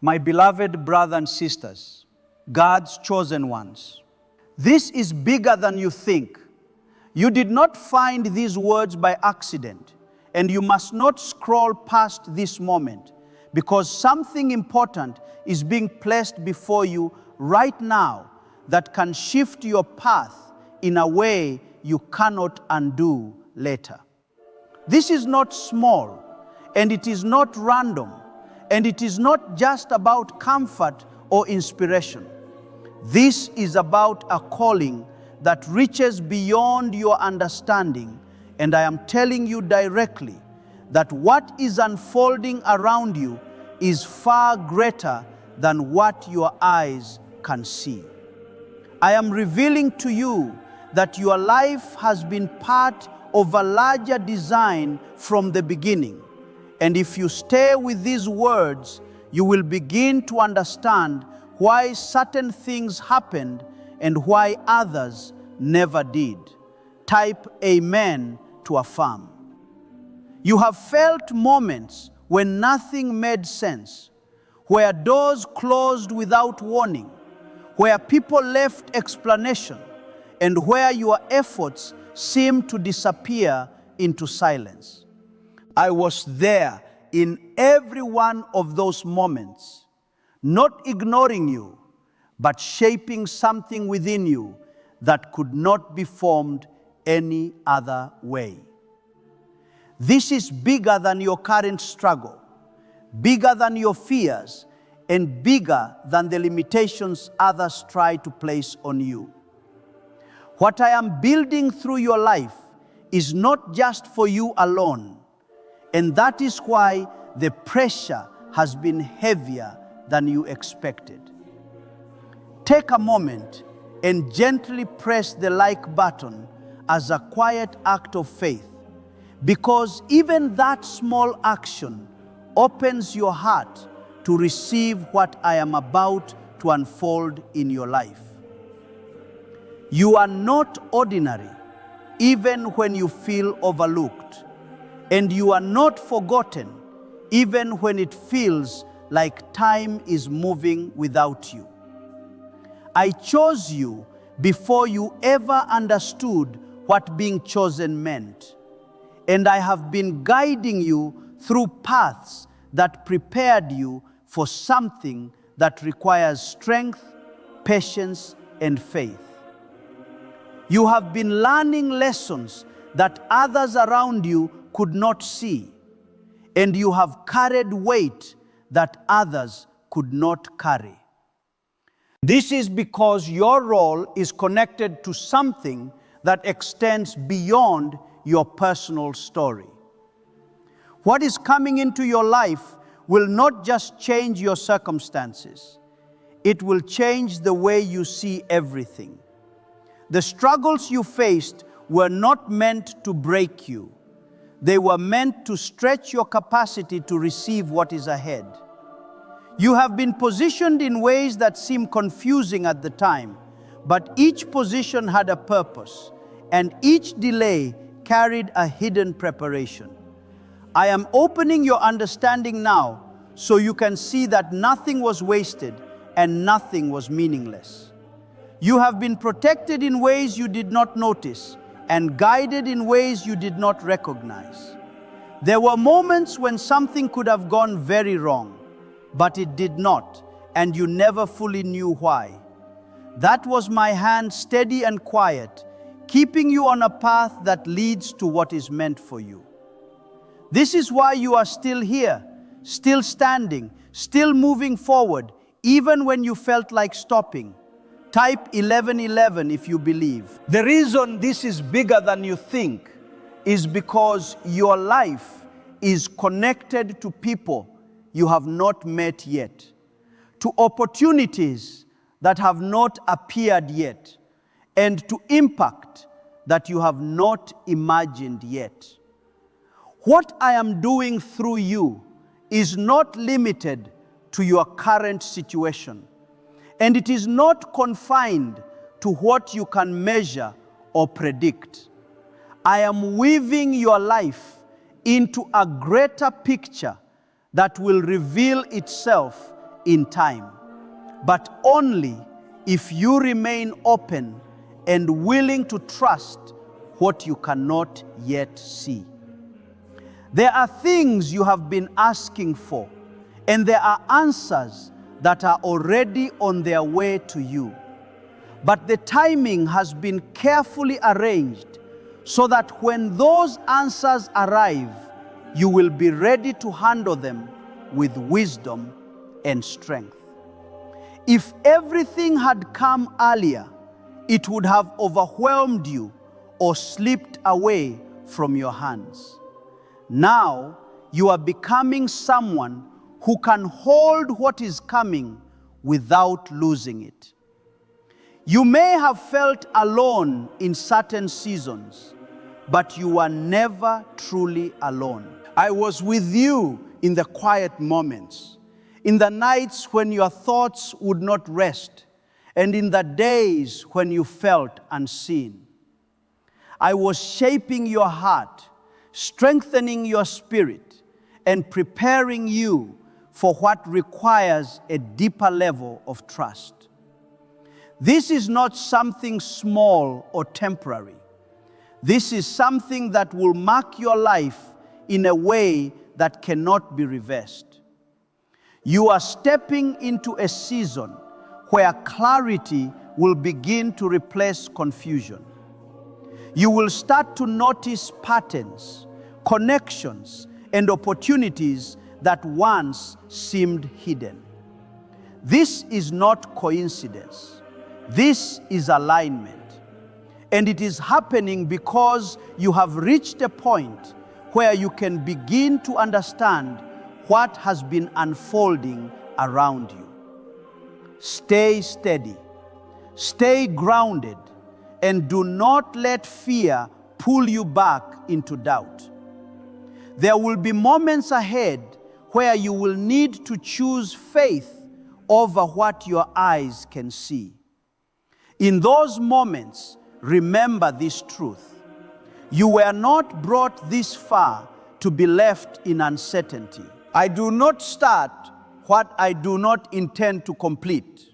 My beloved brothers and sisters, God's chosen ones, this is bigger than you think. You did not find these words by accident, and you must not scroll past this moment, because something important is being placed before you right now that can shift your path in a way you cannot undo later. This is not small, and it is not random, and it is not just about comfort or inspiration. This is about a calling that reaches beyond your understanding, and I am telling you directly that what is unfolding around you is far greater than what your eyes can see. I am revealing to you that your life has been part of a larger design from the beginning. And if you stay with these words, you will begin to understand why certain things happened and why others never did. Type Amen to affirm. You have felt moments when nothing made sense, where doors closed without warning, where people left explanation, and where your efforts seemed to disappear into silence. I was there in every one of those moments, not ignoring you, but shaping something within you that could not be formed any other way. This is bigger than your current struggle, bigger than your fears, and bigger than the limitations others try to place on you. What I am building through your life is not just for you alone, and that is why the pressure has been heavier than you expected. Take a moment and gently press the like button as a quiet act of faith, because even that small action opens your heart to receive what I am about to unfold in your life. You are not ordinary, even when you feel overlooked, and you are not forgotten, even when it feels like time is moving without you. I chose you before you ever understood what being chosen meant, and I have been guiding you through paths that prepared you for something that requires strength, patience, and faith. You have been learning lessons that others around you could not see, and you have carried weight that others could not carry. This is because your role is connected to something that extends beyond your personal story. What is coming into your life will not just change your circumstances, it will change the way you see everything. The struggles you faced were not meant to break you. They were meant to stretch your capacity to receive what is ahead. You have been positioned in ways that seem confusing at the time, but each position had a purpose, and each delay carried a hidden preparation. I am opening your understanding now so you can see that nothing was wasted and nothing was meaningless. You have been protected in ways you did not notice and guided in ways you did not recognize. There were moments when something could have gone very wrong, but it did not, and you never fully knew why. That was my hand, steady and quiet, keeping you on a path that leads to what is meant for you. This is why you are still here, still standing, still moving forward, even when you felt like stopping. Type 1111 if you believe. The reason this is bigger than you think is because your life is connected to people you have not met yet, to opportunities that have not appeared yet, and to impact that you have not imagined yet. What I am doing through you is not limited to your current situation, and it is not confined to what you can measure or predict. I am weaving your life into a greater picture that will reveal itself in time, but only if you remain open and willing to trust what you cannot yet see. There are things you have been asking for, and there are answers that are already on their way to you. But the timing has been carefully arranged so that when those answers arrive, you will be ready to handle them with wisdom and strength. If everything had come earlier, it would have overwhelmed you or slipped away from your hands. Now, you are becoming someone who can hold what is coming without losing it. You may have felt alone in certain seasons, but you are never truly alone. I was with you in the quiet moments, in the nights when your thoughts would not rest, and in the days when you felt unseen. I was shaping your heart, strengthening your spirit, and preparing you for what requires a deeper level of trust. This is not something small or temporary. This is something that will mark your life in a way that cannot be reversed. You are stepping into a season where clarity will begin to replace confusion. You will start to notice patterns, connections, and opportunities that once seemed hidden. This is not coincidence. This is alignment. And it is happening because you have reached a point where you can begin to understand what has been unfolding around you. Stay steady, stay grounded, and do not let fear pull you back into doubt. There will be moments ahead where you will need to choose faith over what your eyes can see. In those moments, remember this truth. You were not brought this far to be left in uncertainty. I do not start what I do not intend to complete,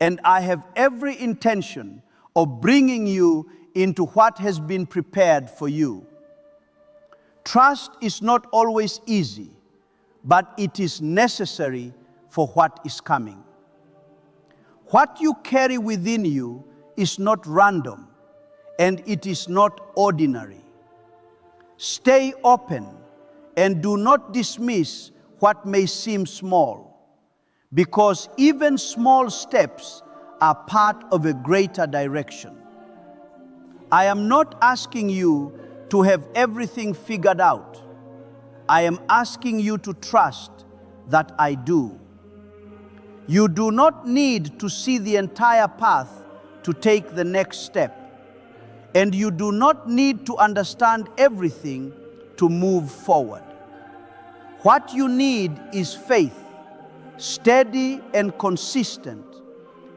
and I have every intention of bringing you into what has been prepared for you. Trust is not always easy, but it is necessary for what is coming. What you carry within you is not random, and it is not ordinary. Stay open and do not dismiss what may seem small, because even small steps are part of a greater direction. I am not asking you to have everything figured out. I am asking you to trust that I do. You do not need to see the entire path to take the next step, and you do not need to understand everything to move forward. What you need is faith, steady and consistent,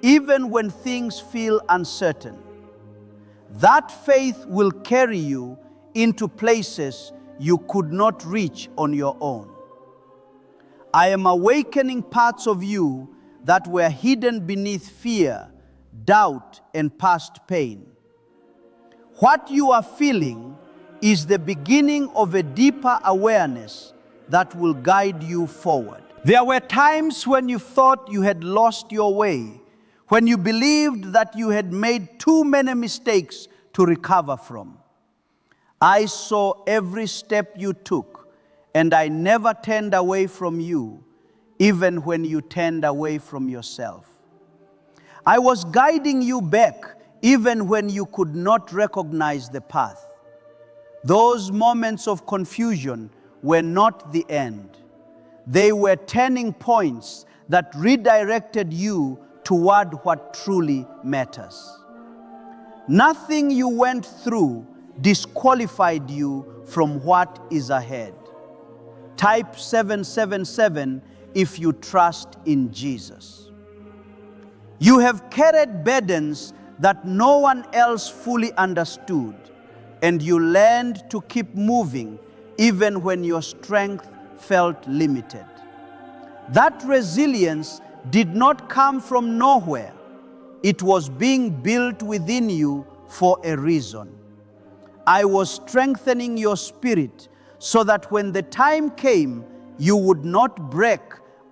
even when things feel uncertain. That faith will carry you into places you could not reach on your own. I am awakening parts of you that were hidden beneath fear, doubt, and past pain. What you are feeling is the beginning of a deeper awareness that will guide you forward. There were times when you thought you had lost your way, when you believed that you had made too many mistakes to recover from. I saw every step you took, and I never turned away from you, even when you turned away from yourself. I was guiding you back, even when you could not recognize the path. Those moments of confusion were not the end. They were turning points that redirected you toward what truly matters. Nothing you went through disqualified you from what is ahead. Type 777 if you trust in Jesus. You have carried burdens that no one else fully understood, and you learned to keep moving even when your strength felt limited. That resilience did not come from nowhere. It was being built within you for a reason. I was strengthening your spirit so that when the time came, you would not break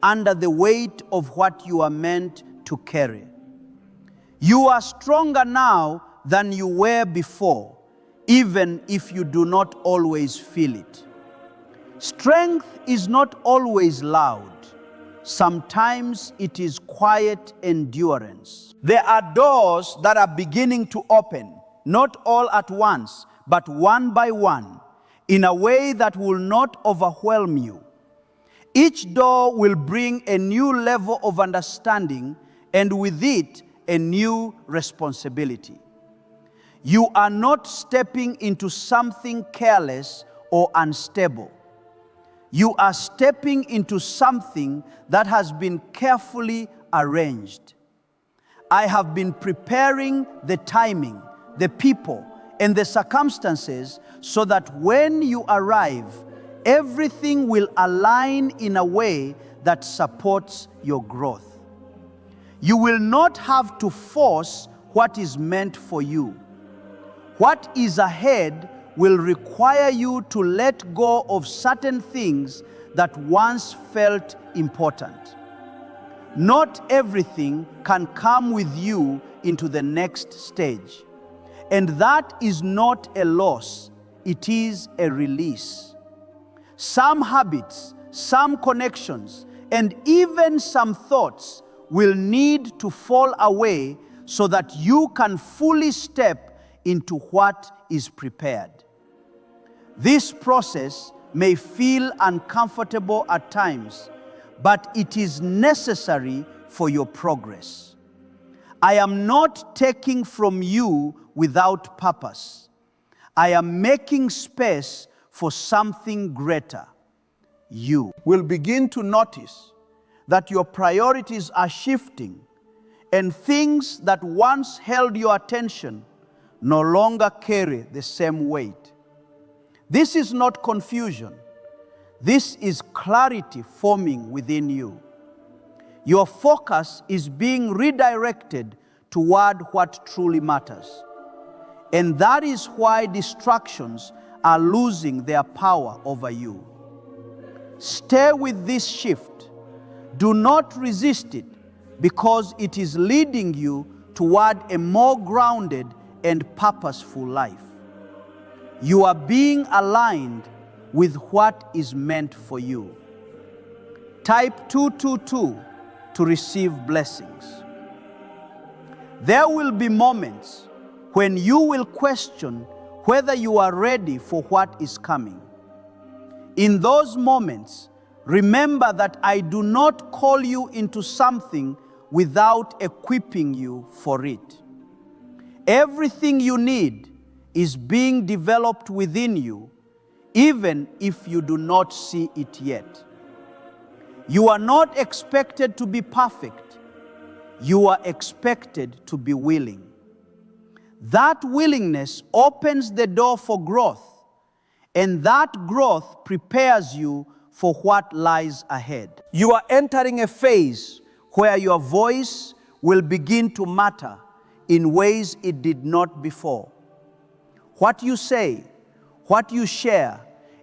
under the weight of what you are meant to carry. You are stronger now than you were before, even if you do not always feel it. Strength is not always loud. Sometimes it is quiet endurance. There are doors that are beginning to open, not all at once, but one by one, in a way that will not overwhelm you. Each door will bring a new level of understanding, and with it, a new responsibility. You are not stepping into something careless or unstable. You are stepping into something that has been carefully arranged. I have been preparing the timing, the people, and the circumstances so that when you arrive, everything will align in a way that supports your growth. You will not have to force what is meant for you. What is ahead will require you to let go of certain things that once felt important. Not everything can come with you into the next stage. And that is not a loss, it is a release. Some habits, some connections, and even some thoughts will need to fall away so that you can fully step into what is prepared. This process may feel uncomfortable at times, but it is necessary for your progress. I am not taking from you without purpose. I am making space for something greater. You will begin to notice that your priorities are shifting, and things that once held your attention no longer carry the same weight. This is not confusion. This is clarity forming within you. Your focus is being redirected toward what truly matters. And that is why distractions are losing their power over you. Stay with this shift. Do not resist it, because it is leading you toward a more grounded and purposeful life. You are being aligned with what is meant for you. Type 222 to receive blessings. There will be moments when you will question whether you are ready for what is coming. In those moments, remember that I do not call you into something without equipping you for it. Everything you need is being developed within you, even if you do not see it yet. You are not expected to be perfect. You are expected to be willing. That willingness opens the door for growth, and that growth prepares you for what lies ahead. You are entering a phase where your voice will begin to matter in ways it did not before. What you say, what you share,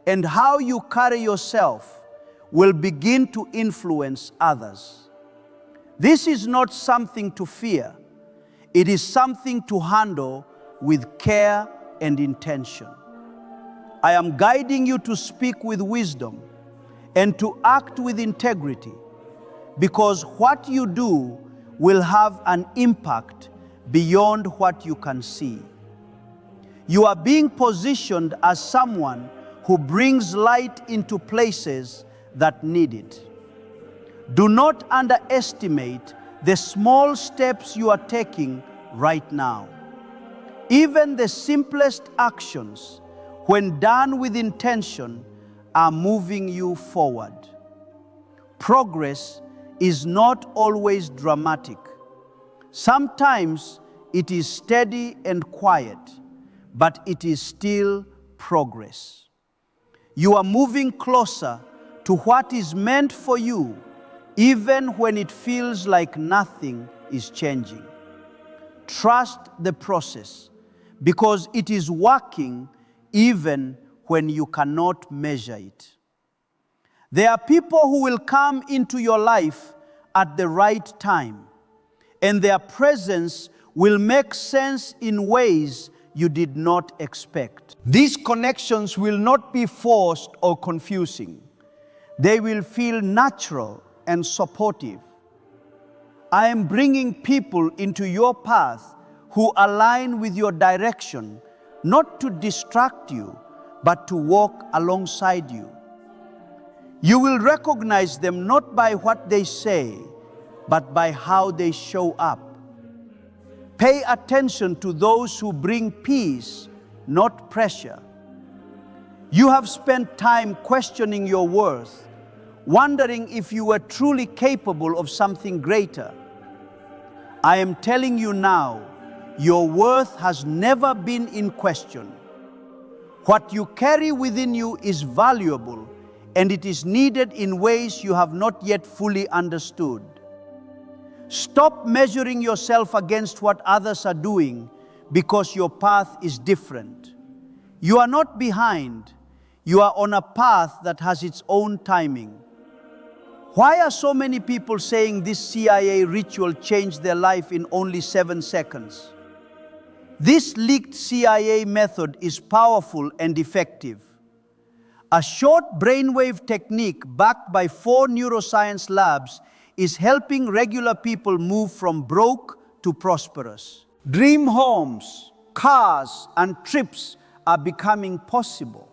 and how you carry yourself will begin to influence others. This is not something to fear. It is something to handle with care and intention. I am guiding you to speak with wisdom and to act with integrity, because what you do will have an impact beyond what you can see. You are being positioned as someone who brings light into places that need it. Do not underestimate the small steps you are taking right now. Even the simplest actions, when done with intention, are moving you forward. Progress is not always dramatic. Sometimes it is steady and quiet, but it is still progress. You are moving closer to what is meant for you, even when it feels like nothing is changing. Trust the process because it is working even when you cannot measure it. There are people who will come into your life at the right time, and their presence will make sense in ways you did not expect. These connections will not be forced or confusing. They will feel natural and supportive. I am bringing people into your path who align with your direction, not to distract you, but to walk alongside you. You will recognize them not by what they say, but by how they show up. Pay attention to those who bring peace, not pressure. You have spent time questioning your worth, wondering if you were truly capable of something greater. I am telling you now, your worth has never been in question. What you carry within you is valuable, and it is needed in ways you have not yet fully understood. Stop measuring yourself against what others are doing because your path is different. You are not behind. You are on a path that has its own timing. Why are so many people saying this CIA ritual changed their life in only 7 seconds? This leaked CIA method is powerful and effective. A short brainwave technique backed by 4 neuroscience labs is helping regular people move from broke to prosperous. Dream homes, cars, and trips are becoming possible.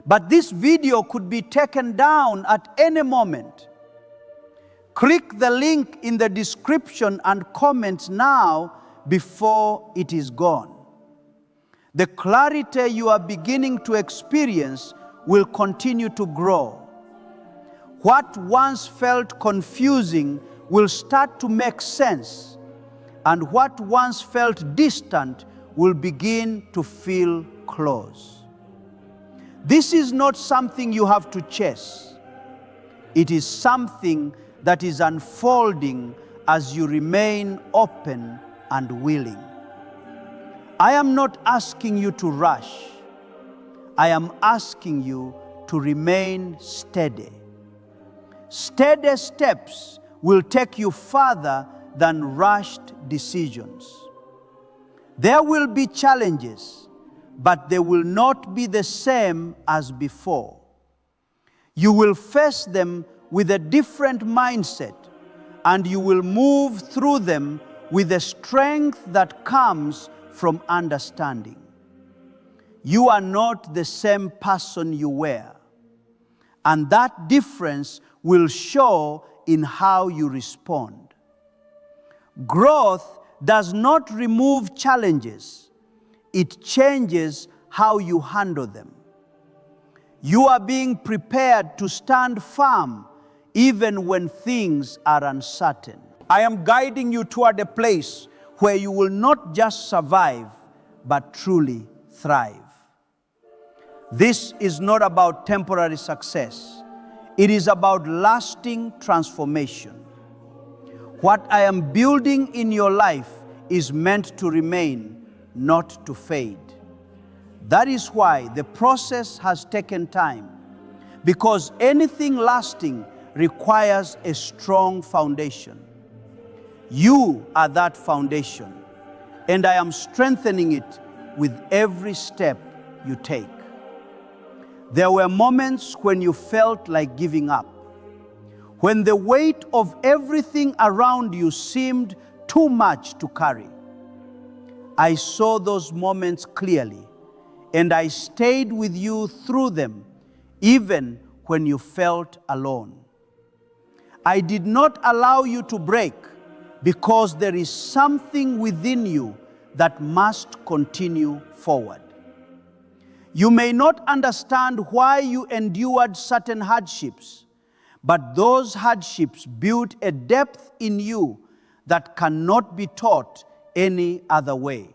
But this video could be taken down at any moment. Click the link in the description and comment now before it is gone. The clarity you are beginning to experience will continue to grow. What once felt confusing will start to make sense, and what once felt distant will begin to feel close. This is not something you have to chase. It is something that is unfolding as you remain open and willing. I am not asking you to rush. I am asking you to remain steady. Steady steps will take you further than rushed decisions. There will be challenges, but they will not be the same as before. You will face them with a different mindset, and you will move through them with a strength that comes from understanding. You are not the same person you were, and that difference will show in how you respond. Growth does not remove challenges. It changes how you handle them. You are being prepared to stand firm even when things are uncertain. I am guiding you toward a place where you will not just survive, but truly thrive. This is not about temporary success. It is about lasting transformation. What I am building in your life is meant to remain, not to fade. That is why the process has taken time, because anything lasting requires a strong foundation. You are that foundation, and I am strengthening it with every step you take. There were moments when you felt like giving up, when the weight of everything around you seemed too much to carry. I saw those moments clearly, and I stayed with you through them, even when you felt alone. I did not allow you to break, because there is something within you that must continue forward. You may not understand why you endured certain hardships, but those hardships built a depth in you that cannot be taught any other way.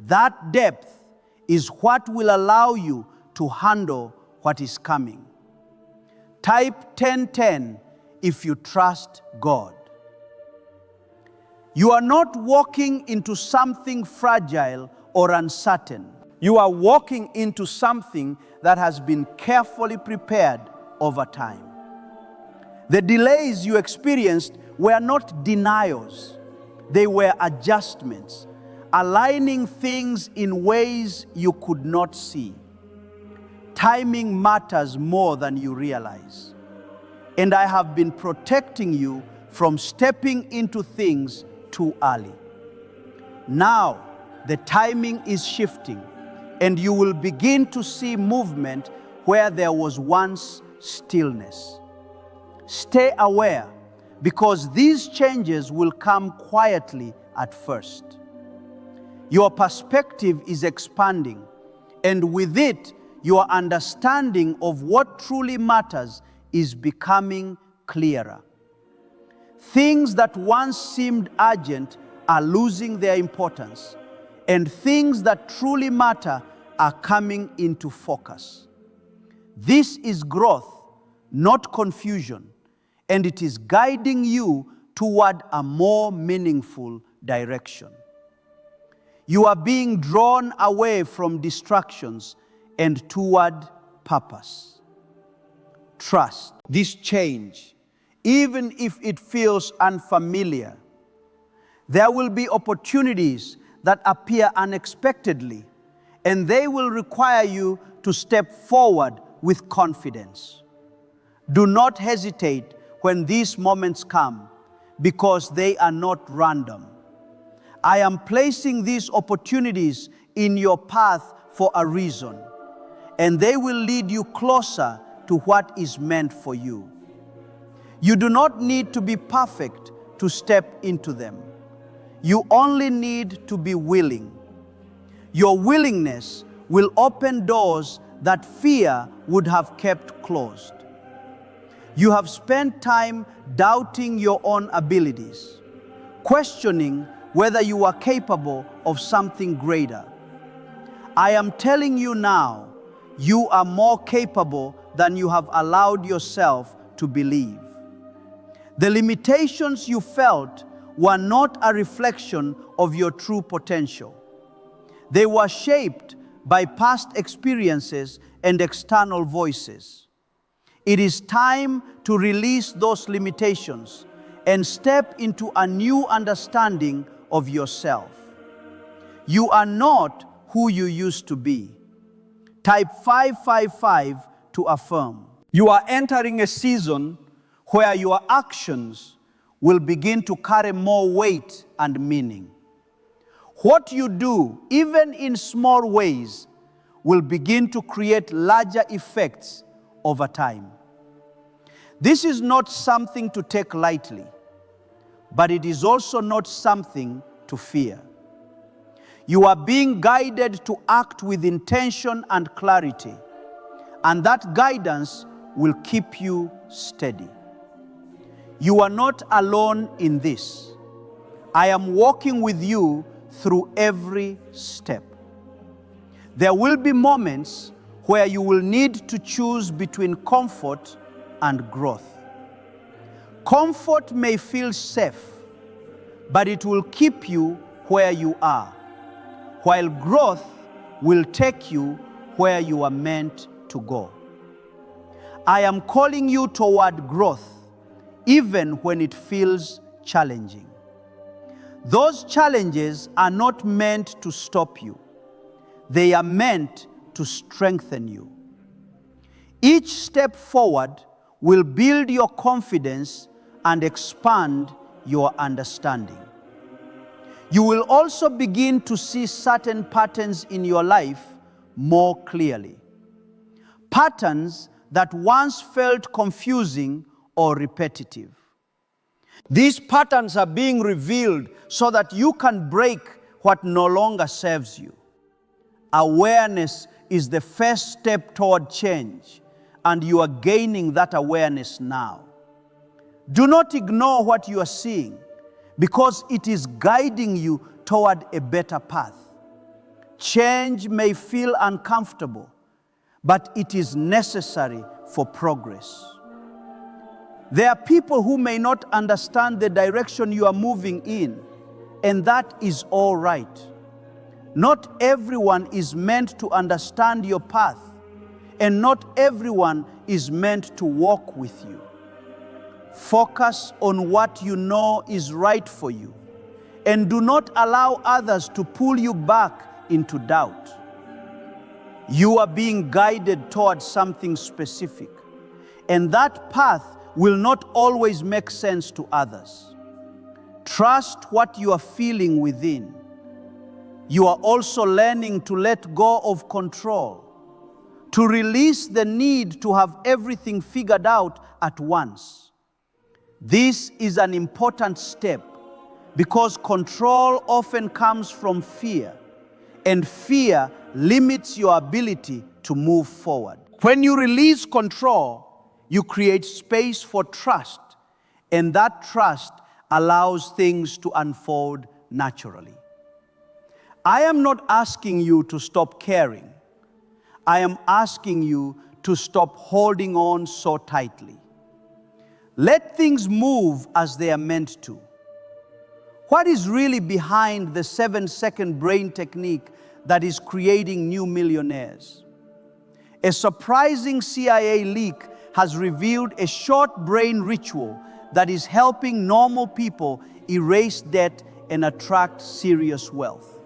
That depth is what will allow you to handle what is coming. Type 1010 if you trust God. You are not walking into something fragile or uncertain. You are walking into something that has been carefully prepared over time. The delays you experienced were not denials. They were adjustments, aligning things in ways you could not see. Timing matters more than you realize. And I have been protecting you from stepping into things too early. Now, the timing is shifting, and you will begin to see movement where there was once stillness. Stay aware, because these changes will come quietly at first. Your perspective is expanding, and with it, your understanding of what truly matters is becoming clearer. Things that once seemed urgent are losing their importance, and things that truly matter are coming into focus. This is growth, not confusion, and it is guiding you toward a more meaningful direction. You are being drawn away from distractions and toward purpose. Trust this change, even if it feels unfamiliar. There will be opportunities that appear unexpectedly, and they will require you to step forward with confidence. Do not hesitate when these moments come, because they are not random. I am placing these opportunities in your path for a reason, and they will lead you closer to what is meant for you. You do not need to be perfect to step into them. You only need to be willing. Your willingness will open doors that fear would have kept closed. You have spent time doubting your own abilities, questioning whether you are capable of something greater. I am telling you now, you are more capable than you have allowed yourself to believe. The limitations you felt were not a reflection of your true potential. They were shaped by past experiences and external voices. It is time to release those limitations and step into a new understanding of yourself. You are not who you used to be. Type 555 to affirm. You are entering a season where your actions will begin to carry more weight and meaning. What you do, even in small ways, will begin to create larger effects over time. This is not something to take lightly, but it is also not something to fear. You are being guided to act with intention and clarity, and that guidance will keep you steady. You are not alone in this. I am walking with you through every step. There will be moments where you will need to choose between comfort and growth. Comfort may feel safe, but it will keep you where you are, while growth will take you where you are meant to go. I am calling you toward growth, even when it feels challenging. Those challenges are not meant to stop you. They are meant to strengthen you. Each step forward will build your confidence and expand your understanding. You will also begin to see certain patterns in your life more clearly. Patterns that once felt confusing or repetitive. These patterns are being revealed so that you can break what no longer serves you. Awareness is the first step toward change, and you are gaining that awareness now. Do not ignore what you are seeing, because it is guiding you toward a better path. Change may feel uncomfortable, but it is necessary for progress. There are people who may not understand the direction you are moving in, and that is all right. Not everyone is meant to understand your path, and not everyone is meant to walk with you. Focus on what you know is right for you, and do not allow others to pull you back into doubt. You are being guided towards something specific, and that path will not always make sense to others. Trust what you are feeling within. You are also learning to let go of control, to release the need to have everything figured out at once. This is an important step because control often comes from fear, and fear limits your ability to move forward. When you release control, you create space for trust, and that trust allows things to unfold naturally. I am not asking you to stop caring. I am asking you to stop holding on so tightly. Let things move as they are meant to. What is really behind the 7-second brain technique that is creating new millionaires? A surprising CIA leak has revealed a short brain ritual that is helping normal people erase debt and attract serious wealth.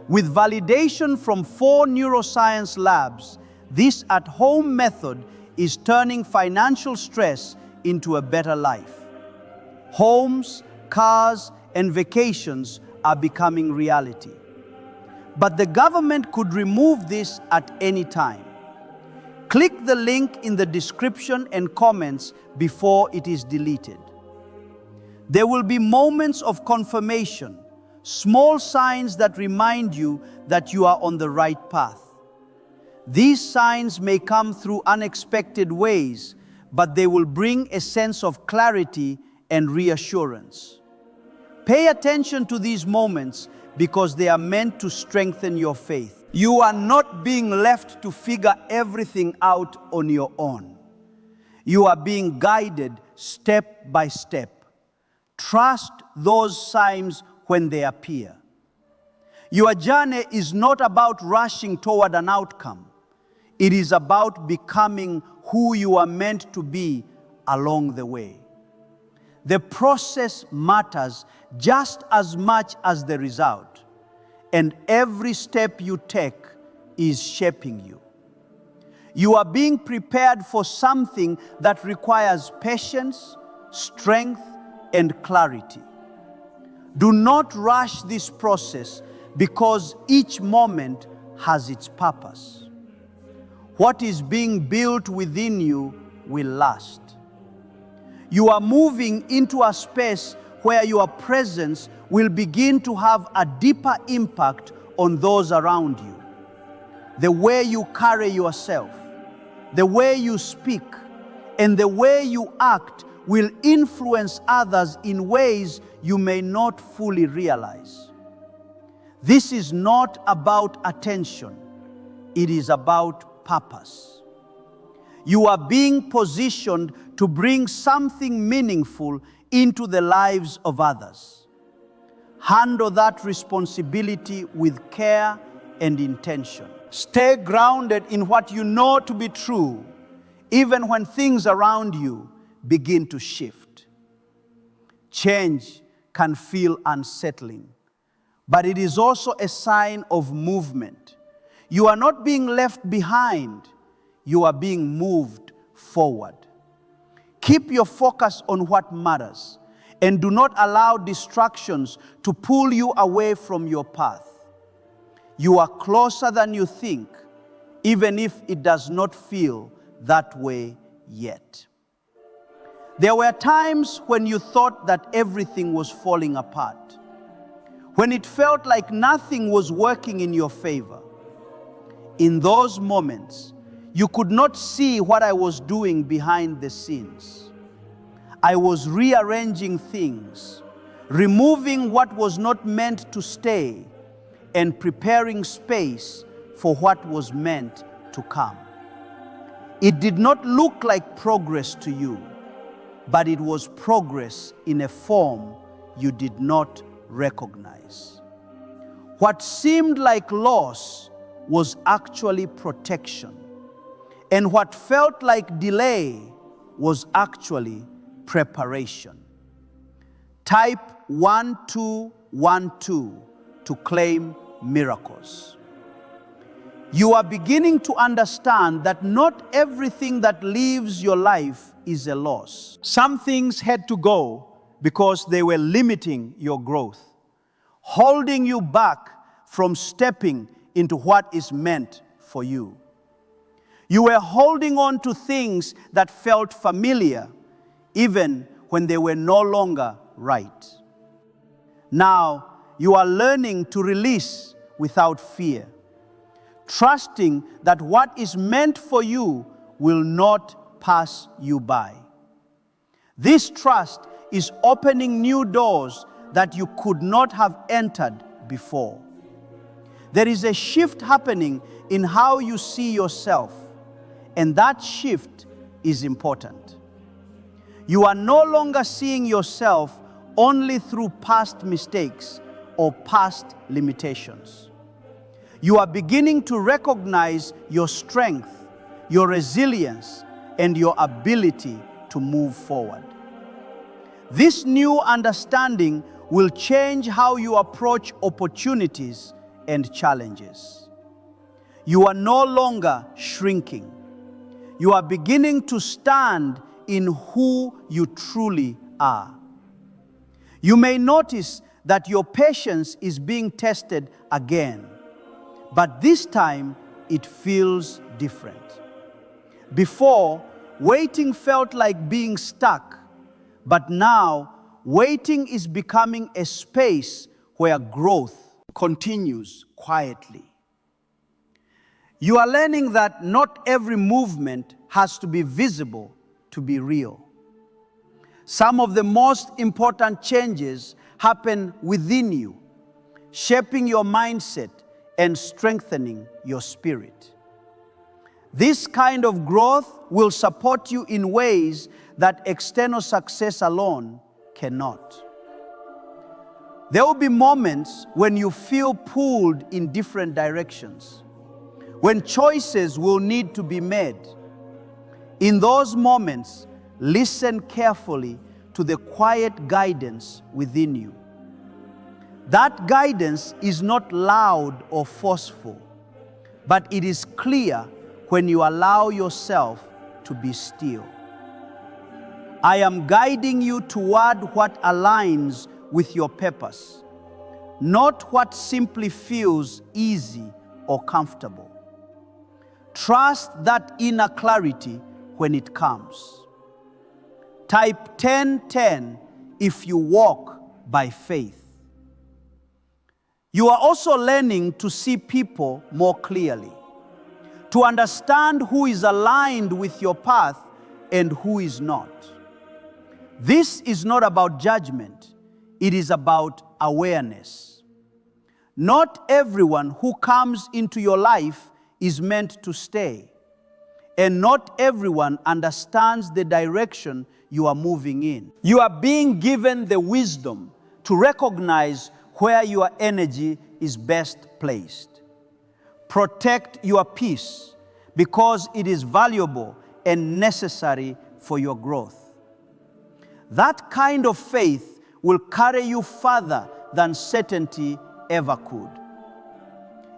With validation from 4 neuroscience labs, this at-home method is turning financial stress into a better life. Homes, cars, and vacations are becoming reality. But the government could remove this at any time. Click the link in the description and comments before it is deleted. There will be moments of confirmation, small signs that remind you that you are on the right path. These signs may come through unexpected ways, but they will bring a sense of clarity and reassurance. Pay attention to these moments because they are meant to strengthen your faith. You are not being left to figure everything out on your own. You are being guided step by step. Trust those signs when they appear. Your journey is not about rushing toward an outcome. It is about becoming who you are meant to be along the way. The process matters just as much as the result, and every step you take is shaping you. You are being prepared for something that requires patience, strength, and clarity. Do not rush this process because each moment has its purpose. What is being built within you will last. You are moving into a space where your presence will begin to have a deeper impact on those around you. The way you carry yourself, the way you speak, and the way you act will influence others in ways you may not fully realize. This is not about attention. It is about purpose. You are being positioned to bring something meaningful into the lives of others. Handle that responsibility with care and intention. Stay grounded in what you know to be true, even when things around you begin to shift. Change can feel unsettling, but it is also a sign of movement. You are not being left behind, you are being moved forward. Keep your focus on what matters, and do not allow distractions to pull you away from your path. You are closer than you think, even if it does not feel that way yet. There were times when you thought that everything was falling apart, when it felt like nothing was working in your favor. In those moments, you could not see what I was doing behind the scenes. I was rearranging things, removing what was not meant to stay, and preparing space for what was meant to come. It did not look like progress to you, but it was progress in a form you did not recognize. What seemed like loss was actually protection, and what felt like delay was actually preparation. Type 1212 to claim miracles. You are beginning to understand that not everything that leaves your life is a loss. Some things had to go because they were limiting your growth, holding you back from stepping into what is meant for you. You were holding on to things that felt familiar, even when they were no longer right. Now, you are learning to release without fear, trusting that what is meant for you will not pass you by. This trust is opening new doors that you could not have entered before. There is a shift happening in how you see yourself, and that shift is important. You are no longer seeing yourself only through past mistakes or past limitations. You are beginning to recognize your strength, your resilience, and your ability to move forward. This new understanding will change how you approach opportunities and challenges. You are no longer shrinking. You are beginning to stand in who you truly are. You may notice that your patience is being tested again, but this time it feels different. Before, waiting felt like being stuck, but now waiting is becoming a space where growth continues quietly. You are learning that not every movement has to be visible to be real. Some of the most important changes happen within you, shaping your mindset and strengthening your spirit. This kind of growth will support you in ways that external success alone cannot. There will be moments when you feel pulled in different directions, when choices will need to be made. In those moments, listen carefully to the quiet guidance within you. That guidance is not loud or forceful, but it is clear when you allow yourself to be still. I am guiding you toward what aligns with your purpose, not what simply feels easy or comfortable. Trust that inner clarity when it comes. Type 1010 if you walk by faith. You are also learning to see people more clearly, to understand who is aligned with your path and who is not. This is not about judgment, it is about awareness. Not everyone who comes into your life is meant to stay, and not everyone understands the direction you are moving in. You are being given the wisdom to recognize where your energy is best placed. Protect your peace because it is valuable and necessary for your growth. That kind of faith will carry you further than certainty ever could.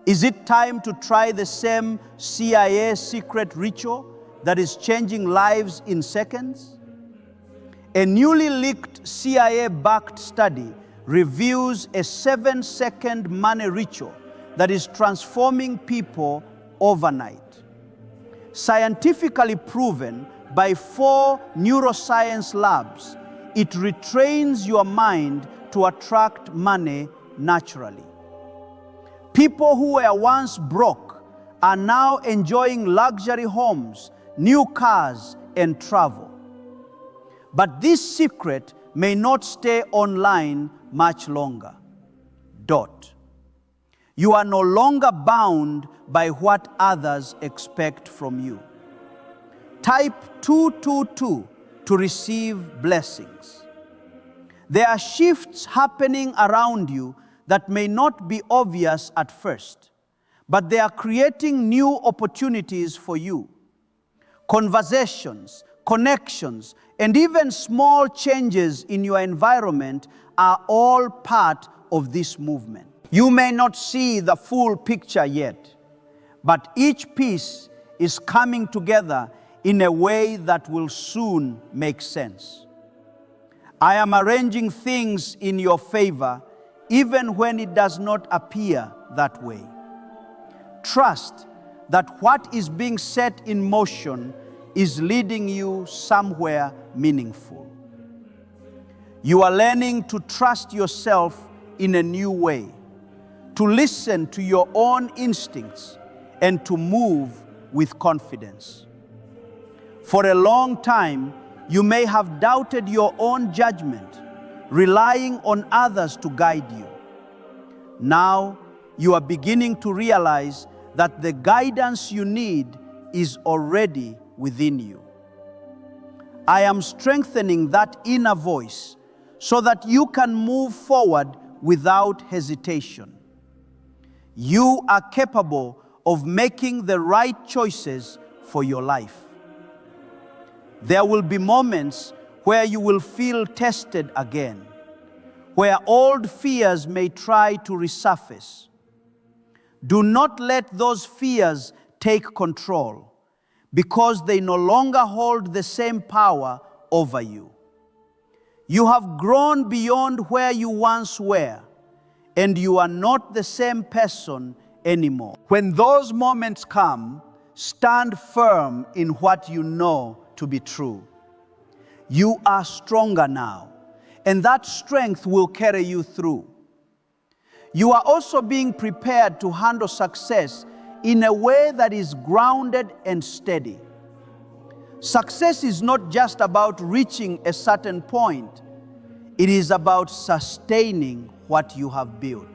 Is it time to try the same CIA secret ritual that is changing lives in seconds? A newly leaked CIA-backed study reveals a 7-second money ritual that is transforming people overnight. Scientifically proven by 4 neuroscience labs, it retrains your mind to attract money naturally. People who were once broke are now enjoying luxury homes, new cars, and travel. But this secret may not stay online much longer. You are no longer bound by what others expect from you. Type 222 to receive blessings. There are shifts happening around you that may not be obvious at first, but they are creating new opportunities for you. Conversations, connections, and even small changes in your environment are all part of this movement. You may not see the full picture yet, but each piece is coming together in a way that will soon make sense. I am arranging things in your favor, even when it does not appear that way. Trust that what is being set in motion is leading you somewhere meaningful. You are learning to trust yourself in a new way, to listen to your own instincts, and to move with confidence. For a long time, you may have doubted your own judgment, relying on others to guide you. Now, you are beginning to realize that the guidance you need is already within you. I am strengthening that inner voice so that you can move forward without hesitation. You are capable of making the right choices for your life. There will be moments where you will feel tested again, where old fears may try to resurface. Do not let those fears take control, because they no longer hold the same power over you. You have grown beyond where you once were, and you are not the same person anymore. When those moments come, stand firm in what you know to be true. You are stronger now, and that strength will carry you through. You are also being prepared to handle success in a way that is grounded and steady. Success is not just about reaching a certain point. It is about sustaining what you have built.